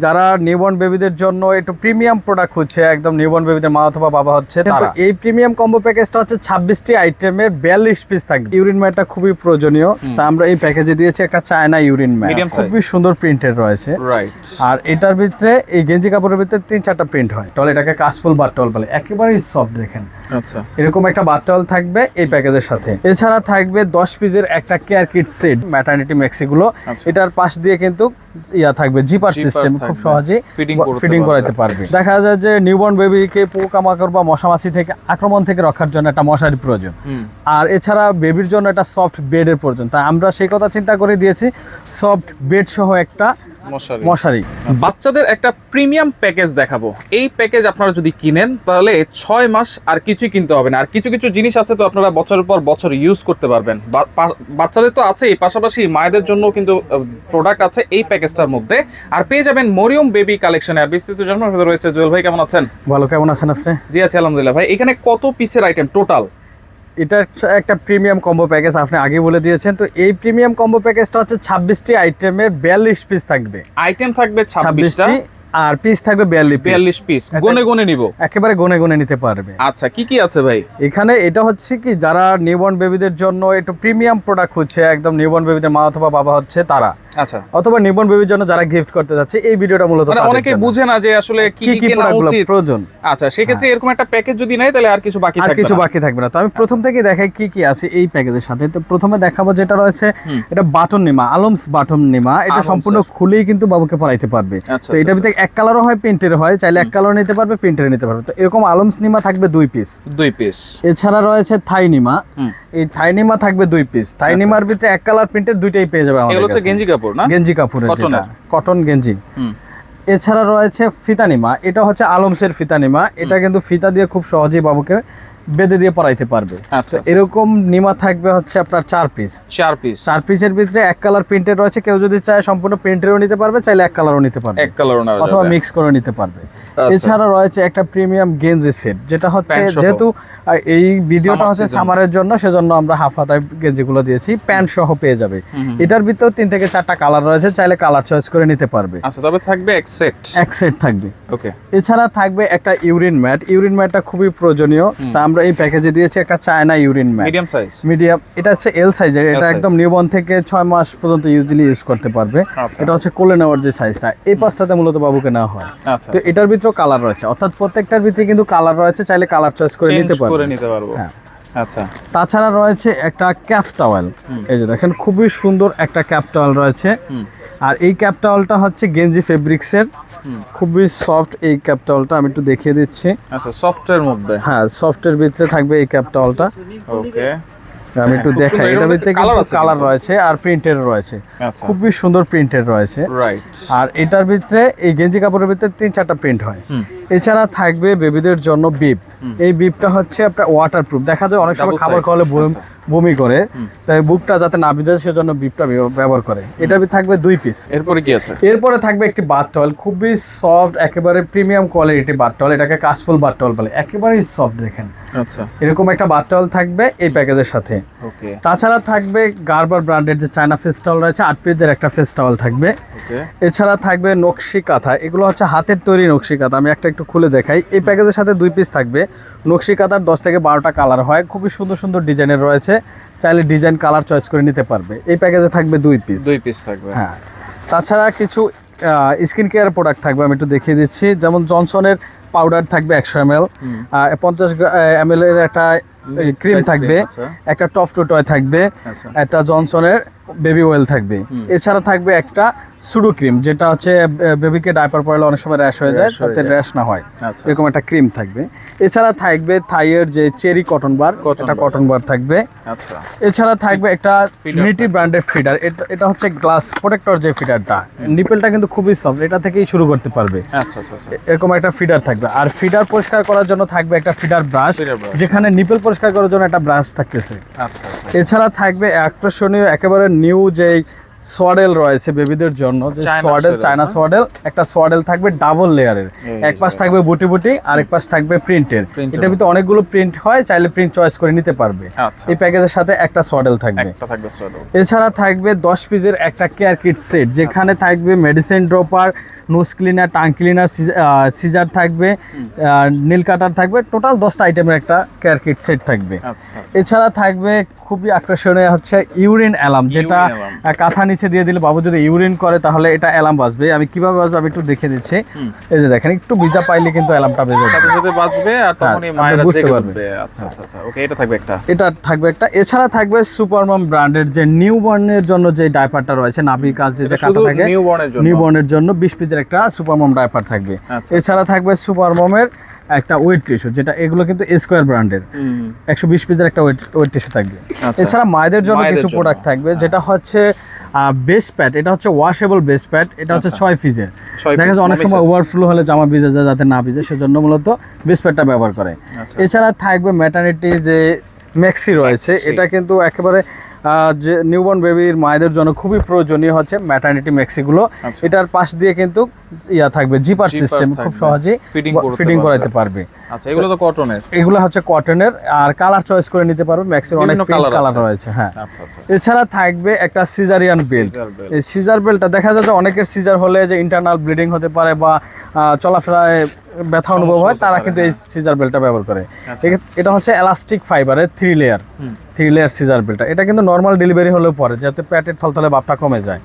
যারা নিউবর্ন বেবিদের জন্য একটু প্রিমিয়াম প্রোডাক্ট হচ্ছে, একদম নিউবর্ন বেবিদের মা অথবা বাবা হচ্ছে, তো এই প্রিমিয়াম কম্বো প্যাকেজটা হচ্ছে 26টি আইটেমের 42 পিস থাকবে। ইউরিন ম্যাটটা খুবই প্রয়োজনীয়, তা আমরা এই প্যাকেজে দিয়েছি একটা চায়না ইউরিন ম্যাট, খুবই সুন্দর প্রিন্টের রয়েছে। আর এটার ভিতরে এই গেঞ্জি কাপড়ের ভিতরে 3-4টা প্রিন্ট হয়। তাহলে এটাকে কাশফুল বাট্টল বলে, একেবারেই সফট। দেখেন এরকম একটা বাট্টল থাকবে এই প্যাকেজের সাথে। এছাড়া থাকবে 10 পিসের একটা care kit set, maternity maxi গুলো। এটার পাশ দিয়ে কিন্তু থাকবে জিপার সিস্টেম, খুব সহজে ফিটিং করাতে পারবে। দেখা যায় যে নিউবর্ন বেবিকে পোকামাকড় বা মশামাছি থেকে আক্রমণ থেকে রক্ষার জন্য একটা মশারি প্রয়োজন, আর এছাড়া বেবির জন্য একটা সফট বেডের প্রয়োজন। তাই আমরা সেই কথা চিন্তা করে দিয়েছি সফট বেড সহ একটা মশারি। বাচ্চাদের একটা প্রিমিয়াম প্যাকেজ দেখাবো। এই প্যাকেজ আপনারা যদি কিনেন তাহলে 6 মাস আর কিছুই কিনতে হবে না। আর কিছু কিছু জিনিস আছে তো আপনারা বছরের পর বছর ইউজ করতে পারবেন। বাচ্চাদের তো আছেই, পাশাপাশি মায়েদের জন্য কিন্তু প্রোডাক্ট আছে এই প্যাকেজটার মধ্যে। আর পেয়ে যাবেন মরিয়ম বেবি কালেকশনে। আর বিস্তারিত জানার ভিতরে রয়েছে জুয়েল ভাই, কেমন আছেন? ভালো, কেমন আছেন আপনি? জি আছি আলহামদুলিল্লাহ। ভাই এখানে কত পিসের আইটেম টোটাল? এটা একটা প্রিমিয়াম কম্বো প্যাকেজ, আপনি আগে বলে দিয়েছেন। তো এই প্রিমিয়াম কম্বো প্যাকেজটা হচ্ছে 26টি আইটেমের 42 পিস থাকবে। আইটেম থাকবে 26টা আর পিস থাকবে 42 পিস। গনে গনে নিব, একেবারে গনে গনে নিতে পারবে। আচ্ছা, কি কি আছে ভাই এখানে? এটা হচ্ছে কি, যারা নিউবর্ন বেবিদের জন্য একটু প্রিমিয়াম প্রোডাক্ট হচ্ছে, একদম নিউবর্ন বেবিদের মা অথবা বাবা হচ্ছে তারা, আচ্ছা, অথবা নিউবর্ন বেবির জন্য যারা গিফট করতে যাচ্ছে, এই ভিডিওটা মূলত অনেকে বুঝে না যে আসলে কি কি কেনা উচিত প্রয়োজন। আচ্ছা, সেক্ষেত্রে এরকম একটা প্যাকেজ যদি নেয় তাহলে আর কিছু বাকি থাকবে না। তো আমি প্রথম থেকে দেখাই কি কি আছে এই প্যাকেজের সাথে। তো প্রথমে দেখাবো যেটা রয়েছে, এটা বাটন নিমা, আলমস বাটন নিমা। এটা সম্পূর্ণ খুলেই কিন্তু বাবুকে পরাইতে পারবে। তো এটার ভিতরে এক কালারও হয়, প্রিন্টের হয়, চাইলে এক কালার নিতে পারবে, প্রিন্টের নিতে পারবে। তো এরকম আলমস নিমা থাকবে 2 পিস। এছাড়া রয়েছে থাই নিমা, এই থাই নিমা থাকবে 2 পিস। থাই নিমার ভিতরে এক কালার প্রিন্টের দুইটাই পেয়ে যাবে আমাদের কাছে। গেঞ্জি কাপড় না, গেঞ্জি কাপড়ের কটন গেঞ্জি। এছাড়া রয়েছে ফিতা নিমা, এটা হচ্ছে আলমসের ফিতা নিমা। এটা কিন্তু ফিতা দিয়ে খুব সহজেই বাবুকে বেঁধে দিয়ে পরাইতে পারবে। আচ্ছা, এরকম নিমা থাকবে হচ্ছে আপনার 4 পিসের ভিতরে এক কালার প্রিন্টের রয়েছে। কেউ যদি চায় সম্পূর্ণ প্রিন্টেরও নিতে পারবে, চাইলে এক কালারও নিতে পারবে, অথবা মিক্স করে নিতে পারবে। এছাড়া রয়েছে একটা প্রিমিয়াম গেঞ্জি সেট, যেটা হচ্ছে যেহেতু এই ভিডিওটা হচ্ছে সামারের জন্য, সেজন্য আমরা হাফ হাতায় গেঞ্জিগুলো দিয়েছি, প্যান্ট সহ পেয়ে যাবে। এটার ভিতরে 3 থেকে 4টা কালার রয়েছে, চাইলে কালার চয়েস করে নিতে পারবে। আচ্ছা, তবে থাকবে এক সেট থাকবে। ওকে। এছাড়া থাকবে একটা ইউরিন ম্যাটটা খুবই প্রয়োজনীয়। তা আমরা এই প্যাকেজে দিয়েছি একটা চায়না ইউরিন ম্যাট, মিডিয়াম। এটা হচ্ছে এল সাইজের। এটা একদম নিউবর্ন থেকে 6 মাস পর্যন্ত ইজিলি ইউজ করতে পারবে। এটা হচ্ছে কোলে নেওয়ার যে সাইজটা, এই পাঁচটাতে মূলত বাবুকে নেওয়া হয়। তো এটার ভিতরে কালার রয়েছে, অর্থাৎ প্রত্যেকটার ভিতরে কিন্তু কালার রয়েছে, চাইলে কালার চয়েস করে নিতে পারবে। হ্যাঁ, আচ্ছা। তাছাড়া রয়েছে একটা ক্যাপ টাওয়েল। এই যে দেখেন, খুবই সুন্দর একটা ক্যাপ টাওয়েল রয়েছে। আর এই ক্যাপ টাওয়েলটা হচ্ছে গেঞ্জি ফেব্রিক্সের, খুবই সফট এই ক্যাপ টাওয়েলটা। আমি একটু দেখিয়ে দিচ্ছি। আচ্ছা, সফটের মধ্যে, হ্যাঁ, সফটের ভিতরে থাকবে এই ক্যাপ টাওয়েলটা। ওকে, আমি একটু দেখাই। এটার ভিতরে কালার রয়েছে আর প্রিন্টের রয়েছে, খুবই সুন্দর প্রিন্টের রয়েছে। আর এটার ভিতরে এই গেঞ্জি কাপড়ের ভিতরে 3-4টা প্রিন্ট হয়। এছাড়া থাকবে বেবিদের জন্য বিপ। এই বিপটা হচ্ছে আপনার ওয়াটারপ্রুফ। দেখা যায় অনেক সময় খাবার খাওয়ালে বমি করে, তাই বুকটা যাতে না ভিজে সেজন্য বিপটা ব্যবহার করে। এটা থাকবে 2 পিস। এরপরে কি আছে? এরপরে থাকবে একটি বাথ টাওয়েল, খুবই সফট, একেবারে প্রিমিয়াম কোয়ালিটি বাথ টাওয়েল। এটাকে কাশফুল বাথ টাওয়েল বলে, একেবারেই সফট। দেখেন, আচ্ছা, এরকম একটা বাথ টাওয়েল থাকবে এই প্যাকেজের সাথে। ওকে। তাছাড়া থাকবে গার্বার ব্র্যান্ডের যে চায়না ফেস টাওয়েল রয়েছে, 8 পিসের একটা ফেস টাওয়েল থাকবে। এছাড়া থাকবে নকশি কাঁথা, এগুলো হচ্ছে হাতের তৈরি নকশি কাঁথা। আমি একটু খুলে দেখাই। এই প্যাকেজের সাথে 2 পিস থাকবে। নকশি কাঁথার 10 থেকে 12টা কালার হয়, খুবই সুন্দর সুন্দর ডিজাইনের রয়েছে, চাইলে ডিজাইন কালার চয়েস করে নিতে পারবে। এই প্যাকেজে থাকবে 2 পিস থাকবে। হ্যাঁ, তাছাড়া কিছু স্কিন কেয়ার প্রোডাক্ট থাকবে, আমি একটু দেখিয়ে দিচ্ছি। যেমন জনসনের পাউডার থাকবে 100 ml, 50 ml এর একটা ক্রিম থাকবে, একটা টপ টু টয় থাকবে, একটা জনসনের বেবি অয়েল থাকবে। এছাড়া থাকবে একটা সুডো ক্রিম, যেটা হচ্ছে বেবিকে ডাইপার পরালে অনেক সময় র্যাশ হয়ে যায়, যাতে র্যাশ না হয়, এরকম একটা ক্রিম থাকবে। এছাড়া থাকবে থাইয়ের যে চেরি কটন বার, এটা কটন বার থাকবে। আচ্ছা। এছাড়া থাকবে একটা মিটি ব্র্যান্ডের ফিডার। এটা হচ্ছে গ্লাস প্রোটেক্টর যে ফিডারটা, নিপেলটা কিন্তু খুবই সফট, এটা থেকেই শুরু করতে পারবে। আচ্ছা, এরকম একটা ফিডার থাকবে। আর ফিডার পরিষ্কার করার জন্য থাকবে একটা ফিডার ব্রাশ, যেখানে নিপেল পরিষ্কার করার জন্য একটা ব্রাশ থাকতেছে। আচ্ছা। এছাড়া থাকবে আকর্ষণীয় একেবারে নিউ যেই সোয়াডেল রয়েছে বেবিদের জন্য, যে সোয়াডেল, চায়না সোয়াডেল। একটা সোয়াডেল থাকবে ডাবল লেয়ারের, এক পাশ থাকবে বুটি বুটি, আরেক পাশ থাকবে প্রিন্টের। এটার ভিতরে অনেকগুলো প্রিন্ট হয়, চাইলে প্রিন্ট চয়েস করে নিতে পারবে। এই প্যাকেজের সাথে একটা সোয়াডেল থাকবে। এছাড়া থাকবে 10 পিসের একটা কেয়ার কিট সেট, যেখানে থাকবে medicine dropper, nose cleaner, tongue cleaner, scissor থাকবে, নীল কাটার থাকবে, টোটাল 10টা আইটেমের একটা কেয়ার কিট সেট থাকবে। আচ্ছা এছাড়া থাকবে খুবই আকর্ষণীয় হচ্ছে ইউরিন অ্যালার্ম, যেটা কাঁথা নিচে দিয়ে দিলে বাবু যদি ইউরিন করে তাহলে এটা অ্যালার্ম বাজবে। আমি কিভাবে বাজবে আমি একটু দেখে দিচ্ছি। এই যে দেখেন, একটু ভিজা পাইলে কিন্তু অ্যালার্মটা বেজে যাবে, সাথে সাথে বাজবে আর তখনই মায়েরা বুঝতে জেগে পারবে। উঠবে। আচ্ছা আচ্ছা আচ্ছা, ওকে, এটা থাকবে একটা। এটা থাকবে একটা। এছাড়া থাকবে সুপারমম ব্র্যান্ডের যে নিউবর্নের জন্য যে ডাইপারটা রয়েছে, নাভির কাছ দিয়ে যে কাটা থাকে, নিউবর্নের জন্য 20 পিসের একটা সুপারমম ডাইপার থাকবে। এছাড়া থাকবে সুপারমমের একটা ওয়েট টিস্যু, যেটা এগুলো কিন্তু স্কোয়ার ব্র্যান্ডের 120 পিসের একটা ওয়েট টিস্যু থাকবে। এছাড়া মায়েদের জন্য কিছু প্রোডাক্ট থাকবে, যেটা হচ্ছে বেস প্যাড। এটা হচ্ছে ওয়াশেবল বেস প্যাড, এটা হচ্ছে 6 পিসের। দেখা যাচ্ছে অনেক সময় ওভারফ্লো হলে জামা ভিজে যায়, যাতে না ভিজে সেজন্য মূলত বেস প্যাডটা ব্যবহার করে। এছাড়া থাকবে ম্যাটারনিটি যে ম্যাক্সি রয়েছে, এটা কিন্তু একেবারে যে নিউবর্ন বেবির মায়েদের জন্য খুবই প্রয়োজনীয় হচ্ছে ম্যাটারনিটি ম্যাক্সিগুলো। এটার পাশ দিয়ে কিন্তু থাকবে জিপার সিস্টেম, খুব সহজেই ফিটিং করাতে পারবে। আচ্ছা, এগুলো তো কটনের, এগুলো হচ্ছে কটনের, আর কালার চয়েস করে নিতে পারবে, ম্যাক্সির অনেক কালার রয়েছে। হ্যাঁ, এছাড়া থাকবে একটা সিজারিয়ান বেল্ট। এই সিজার বেল্টটা দেখা যায় যে অনেকের সিজার হলে যে ইন্টারনাল ব্লিডিং হতে পারে বা চলাফেরায় ব্যথা অনুভব হয়, তারা কিন্তু এই সিজার বেল্টটা ব্যবহার করে। এটা হচ্ছে এলাস্টিক ফাইবারের 3 লেয়ার সিজার বেল্টটা। এটা কিন্তু নর্মাল ডেলিভারি হলেও পরে, যাতে পেটের থলথলে ভাবটা কমে যায়।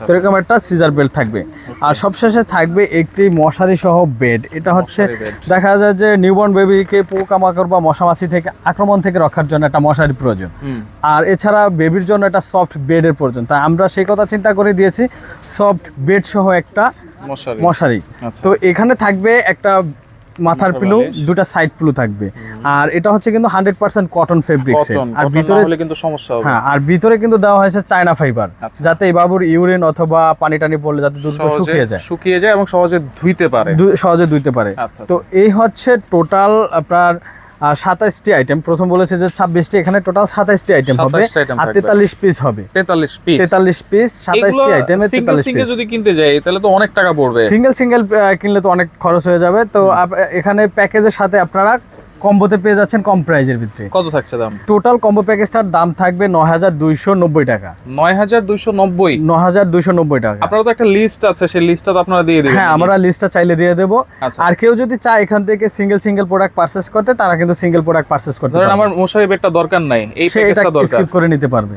তো এরকম একটা সিজার বেল্ট থাকবে। আর সবশেষে থাকবে একটি মশারি সহ বেড। এটা হচ্ছে দেখা যায় যে নিউবর্ন বেবিকে পোকামাকড় বা মশামাছি থেকে আক্রমণ থেকে রক্ষার জন্য একটা মশারি প্রয়োজন, আর এছাড়া বেবির জন্য একটা সফট বেডের প্রয়োজন। তাই আমরা সেই কথা চিন্তা করে দিয়েছি সফট বেড সহ একটা মশারি। তো এখানে থাকবে একটা মাথার পিলো, দুটো সাইড পিলো থাকবে, আর এটা হচ্ছে কিন্তু 100% কটন ফেব্রিক্স। আর ভিতরে কিন্তু সমস্যা হবে, হ্যাঁ, আর ভিতরে কিন্তু দেওয়া হয়েছে চায়না ফাইবার, যাতে এই বাবুর ইউরিন অথবা পানি টানি পড়লে যাতে দ্রুত শুকিয়ে যায় এবং সহজে ধুইতে পারে। তো এই হচ্ছে টোটাল আপনার 27টি আইটেম। প্রথম বলেছে যে 26টি, এখানে টোটাল 27টি আইটেম হবে আর 43 পিস হবে। 43 পিস 27টি আইটেম। সিঙ্গেল যদি কিনতে যাই তাহলে তো অনেক টাকা পড়বে, সিঙ্গেল কিনলে তো অনেক খরচ হয়ে যাবে। তো এখানে প্যাকেজের সাথে আপনারা কম্বোতে পেয়ে যাচ্ছেন কম প্রাইজের ভিতরে। কত থাকছে দাম? টোটাল কম্বো প্যাকেজটার দাম থাকবে 9290 টাকা। 9290 টাকা। আপনারা তো একটা লিস্ট আছে, সেই লিস্টটা তো আপনারা দিয়ে দিবেন। হ্যাঁ, আমরা লিস্টটা চাইলে দিয়ে দেব। আর কেউ যদি চায় এখান থেকে সিঙ্গেল প্রোডাক্ট পারচেজ করতে, তারা কিন্তু সিঙ্গেল প্রোডাক্ট পারচেজ করতে পারে। ধরেন আমার মশারি বেডটা দরকার নাই, এই প্যাকেজটা দরকার, স্কিপ করে নিতে পারবে।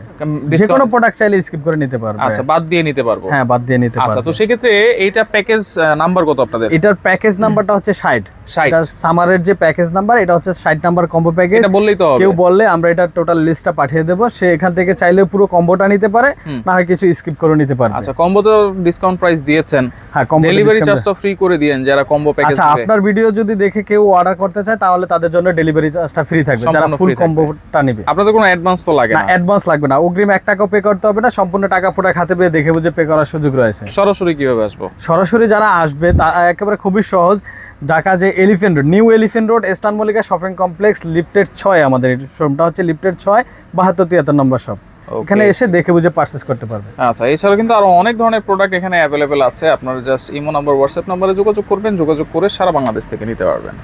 যে কোনো প্রোডাক্ট চাইলে স্কিপ করে নিতে পারবে। আচ্ছা, বাদ দিয়ে নিতে পারবো। হ্যাঁ, বাদ দিয়ে নিতে পারবে। আচ্ছা, তো সেই ক্ষেত্রে এইটা প্যাকেজ নাম্বার কত আপনাদের? এটার প্যাকেজ নাম্বারটা হচ্ছে 60। এটা সামারের যে প্যাকেজ নাম্বার, এটা হচ্ছে 60 নাম্বার কম্বো প্যাকেজ। এটা বললেই তো হবে। কেউ বললে আমরা এটা টোটাল লিস্টটা পাঠিয়ে দেব, সে এখান থেকে চাইলে পুরো কম্বোটা নিতে পারে, না হয় কিছু স্কিপ করে নিতে পারবে। আচ্ছা, কম্বো তো ডিসকাউন্ট প্রাইস দিয়েছেন। হ্যাঁ, কম্বো ডেলিভারি চার্জটা ফ্রি করে দিয়েন যারা কম্বো প্যাকেজ নেবে। আচ্ছা, আপনার ভিডিও যদি দেখে কেউ অর্ডার করতে চায় তাহলে তাদের জন্য ডেলিভারি চার্জটা ফ্রি থাকবে, যারা ফুল কম্বোটা নেবে। আপনাদের কোনো অ্যাডভান্স তো লাগে না? না, অ্যাডভান্স লাগবে না, অগ্রিম 1 টাকাও পে করতে হবে না, সম্পূর্ণ টাকা পুরো খাতে পেয়ে দেখে বুঝে পে করার সুযোগ রয়েছে। সরাসরি কিভাবে আসবো? সরাসরি যারা আসবে তারা একেবারে খুবই সহজ। ঢাকা যে elephant road, new elephant road, eastern Mallika shopping complex, lifted 6, আমাদের শোরুমটা হচ্ছে লিফটেড 6, 7273 নম্বর শপ। এখানে এসে দেখে বুঝে পারচেজ করতে পারবে। আচ্ছা, এছাড়া কিন্তু আরো অনেক ধরনের প্রোডাক্ট এখানে অ্যাভেলেবেল আছে। আপনারা জাস্ট ইমো নাম্বার, হোয়াটসঅ্যাপ নাম্বারে যোগাযোগ করবেন, যোগাযোগ করে সারা বাংলাদেশ থেকে নিতে পারবেন।